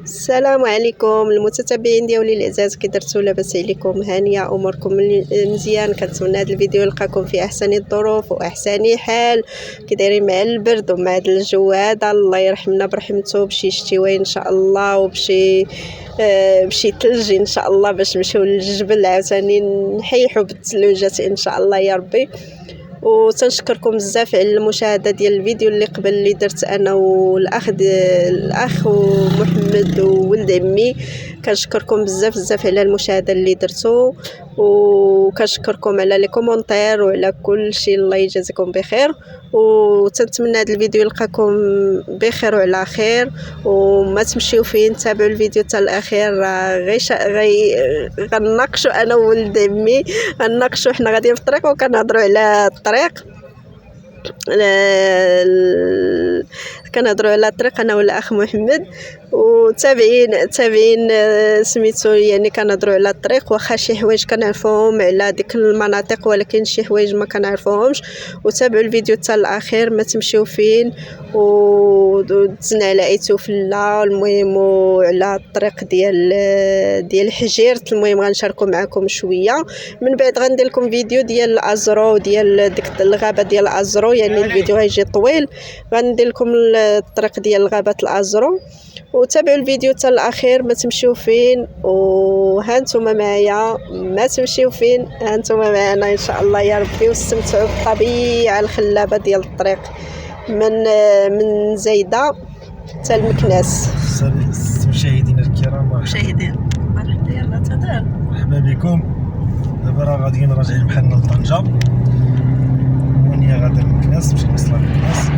السلام عليكم المتتبعين ديالي العزاز، كي درتو؟ لاباس عليكم؟ هانيه اموركم مزيان؟ كنتمنى هذا الفيديو يلقاكم في احسن الظروف واحسن حال. كي دايرين مع البرد ومع هذا الجو هذا؟ الله يرحمنا برحمته بشي شتوين ان شاء الله، وبشي بشي ثلج ان شاء الله، باش نمشيو للجبل عاوتاني نحيحوا بالثلوجات ان شاء الله يا ربي. وتنشكركم بزاف على المشاهده ديال الفيديو اللي قبل اللي درت انا الاخ ومحمد وولد عمي. كنشكركم بزاف على المشاهده اللي درتو، وكنشكركم على لي كومونتير وعلى كل شيء. الله يجازيكم بخير، وتنتمنى هذا الفيديو يلقاكم بخير وعلى خير. وما تمشيو فين، تابعوا الفيديو حتى الاخير. غنناقشوا انا وولد عمي، غنناقشوا حنا غاديين في الطريق وكنهضروا على الطريق. كنهضروا على الطريق انا والاخ محمد، وتابعين سميتو، يعني كنهضروا على الطريق. واخا شي حوايج كنعرفوهم على ديك المناطق، ولكن شي حوايج ما كنعرفوهمش. وتابعوا الفيديو حتى الاخير، ما تمشيو فين. ودزنا على ايتوفلا المهم، وعلى الطريق ديال حجيرت. المهم غنشاركوا معكم شويه، من بعد غندير لكم فيديو ديال الازرو، ديال ديك الغابه ديال الازرو. يعني الفيديو غيجي طويل، غندير لكم الطريق ديال غابه الازرو. وتابعوا الفيديو حتى الاخير، ما تمشيو فين. وها نتوما معايا، ما تمشيو فين، ها نتوما معنا ان شاء الله يا ربي. واستمتعوا بالطبيعه الخلابه ديال الطريق من زايده حتى المكناس. مشاهدينا الكرام، مرحبا، يلا تفضل. مرحبا بكم. دابا راه غاديين راجعين بحالنا لطنجة، وانيا غادا لمكناس، مشيت نصلى لمكناس،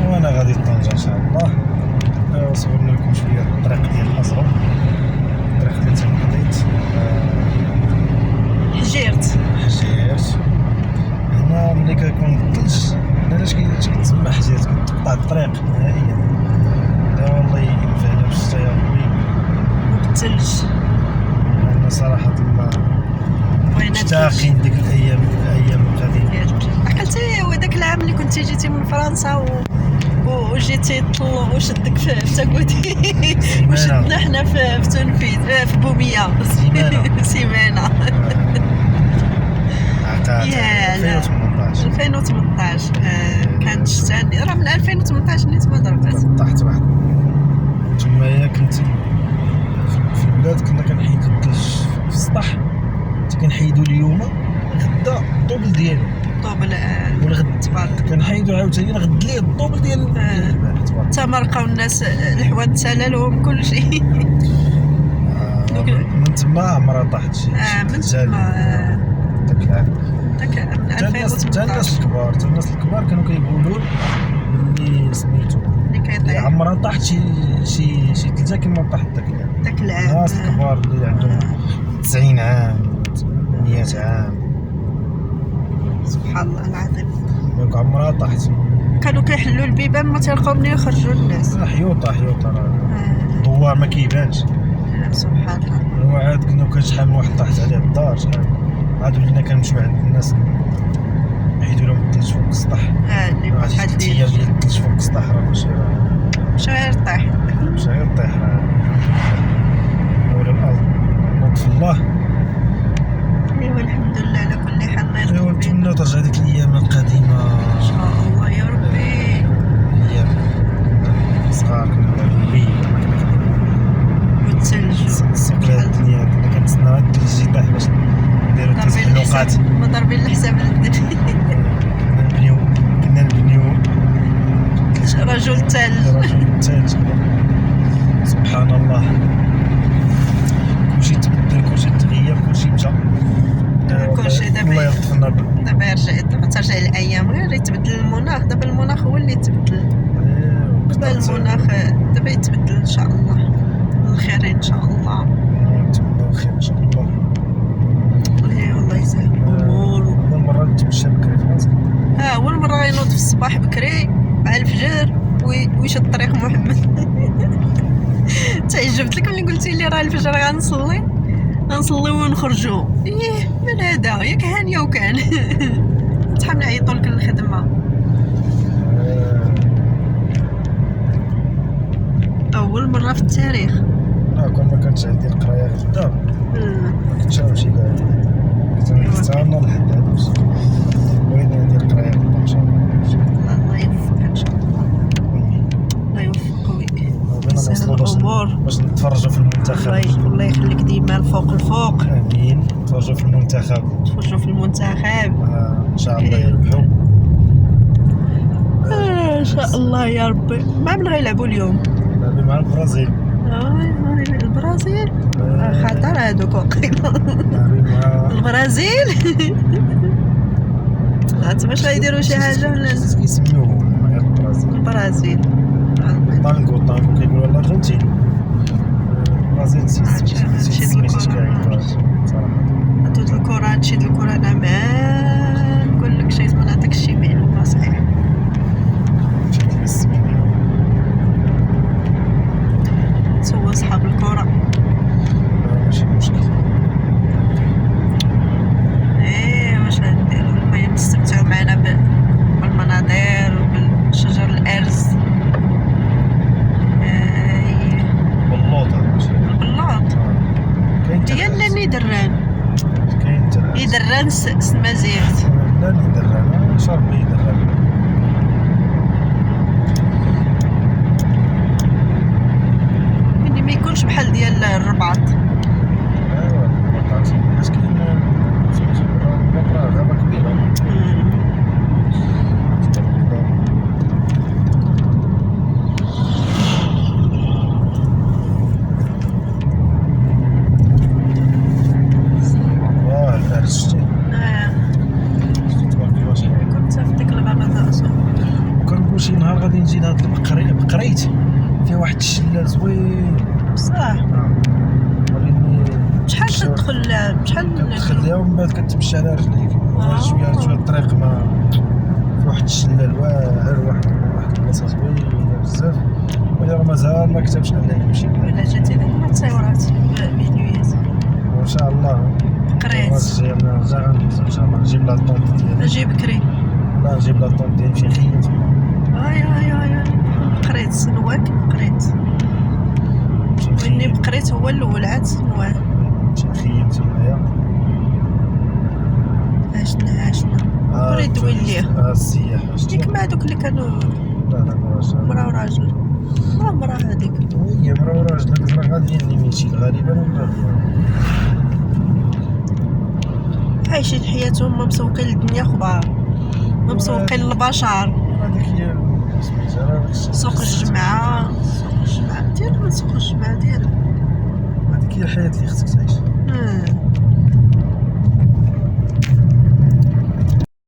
وانا غادي لطنجة ان شاء الله. صورنا لكم شويه الطريق ديال الازرق، الطريق اللي تنقضيت حجيرت. هنا ملي كيكون الثلج، هنا علاش كيتسمى حجيرت، كتقطع الطريق نهائيا. والله ينفعنا بالشتا يا ربي وبالثلج. انا صراحه مشتاقين ديك الايام القديمه. عقلتي وداك العام اللي كنتي جيتي من فرنسا وجيتي طلو وشدك في تاكوتي وشدنا حنا في تنفيذ في بوميه سيمانه. يا 2018 كانت الشتا، راه من 2018 نيت ما ضربت. طاحت واحد تمايا. كنت في البلاد، كنا كنحيدو الثلج في السطح، كنحيدو اليوم غدا الطوبل ديالو، والغد تبارك كنحيدو عاوتاني الغد ليه الطوبل ديال البارح. حتى ما لقاو الناس الحوان تسالالهم كلشي. من تما عمرها طاحت شي من تما داك العام. من 2018 حتى الناس الكبار كانوا كيقولوا اللي سميتو اللي كيطيح عمرها طاحت شي ثلجه كما طاحت داك العام. الناس الكبار اللي عندهم 90 عام 100 عام، سبحان الله العظيم، ياك عمرها طاحت. كانوا كيحلوا البيبان ما تلقاو منين يخرجوا الناس. حيوطه الدوار ما كيبانش. سبحان الله. وعاد كنا شحال من واحد طاحت عليه الدار، شحال عاد ولينا كنمشيو عند الناس نحيدو لهم الثلج فوق السطح. اللي واحد 3 ايام ديال الثلج فوق السطح راه ماشي غير طيح، ولا الارض لطف الله. ايوا الحمد لله على كل حال. الله ايوا يرضي نتمنى ترجع ديك الايام القديمه ان شاء الله يا ربي. ايام صغار كنا والثلج السوق الدنيا، كنا كنتسناو هاد الثلج يطيح باش نديرو التسلقات. ما ضاربين الحساب للدري. كنا نبنيو رجل الثلج. سبحان الله، كلشي تبدل، كلشي تغير، كلشي مشى. كلشي دابا دابا ترجع الايام، غير يتبدل المناخ. دابا المناخ هو اللي يتبدل. دابا يتبدل ان شاء الله. الخير ان شاء الله، نتمنى الخير ان شاء الله. والله يسهل الامور. اول مره نتمشى بكري في راسك. اول مره غينوض في الصباح بكري مع الفجر ويشد الطريق محمد. تعجبت لك ملي قلتي لي راه الفجر غنصلي ونخرجوا. من هذا ياك هانيه وكان شحال نعيطوا لك للخدمه. اول مره في التاريخ. لا كون ما كانتش عندي القرايه غدا ما كنتش غنمشي كاع، كنت غنستنى لحد هذا الشيء. بغيت ندير القرايه غدا ان شاء الله. الله يوفقك ان شاء الله. الله يوفقك ويسهل الامور باش نتفرجوا في المنتخب. الله يخليك ديما الفوق الفوق. امين. نتفرجوا في المنتخب ان شاء الله يربحوا ان شاء الله يا ربي. مع من غيلعبوا اليوم؟ لعبوا مع البرازيل. البرازيل خطر هادوك واقيلا. مع البرازيل عرفت واش غيديروا شي حاجه ولا كيسميوهم البرازيل طانغو كيقولوا الارجنتين. البرازيل نسيت سميتها كاع صراحه. هاد الكره هادشي د الكره انا ما نقول لك شي ما نعطيكش شي معلومه صحيح. سوا صحاب الكره ماشي مشكل. واش غنديروا؟ المهم تستمتعوا معنا بالمناظر وبالشجر الارز. بلوط البلاط ديال نيدران. كاين ترى نيدران سمازيغت. لا نيدران شرب نيدران. يعني ما يكونش بحال ديال الرباط. ايوا الرباط حيت كاين سميتو راه غابه كبيره. شي نهار غادي نجي لهاد بقريت فيها واحد الشلال زوين بصح. وريني شحال تدخل شحال تدخل ليها ومن بعد كتمشي على رجليك شويه الطريق ما في واحد الشلال واعر واحد البلاصه زوينه بزاف. ولكن راه مازال ما كتبش انني نمشي. ولا جاتي لك تصاورات فيديوهات وان شاء الله قريت نرجع غندوز ان شاء الله. نجيب لا طونط ديالي. اجي بكري. لا نجيب لا طونط ديالي نمشي نخيم تما. قريت سنواك قريت واني بقريت هو الاول عاد سنواه. نمشي نخيم تمايا. عشنا وريد وين ليه السياح ديك مع دوك اللي كانوا لا مرا وراجل. مرا هذيك هي مرا وراجل راه غاديين ليميتي غالبا عايشين حياتهم ما مسوقين للدنيا خبار ما مسوقين للبشر. هذيك هي سوق الجمعة ديالنا. سوق الجمعة ديالنا هذيك هي الحياة اللي خصك تعيش.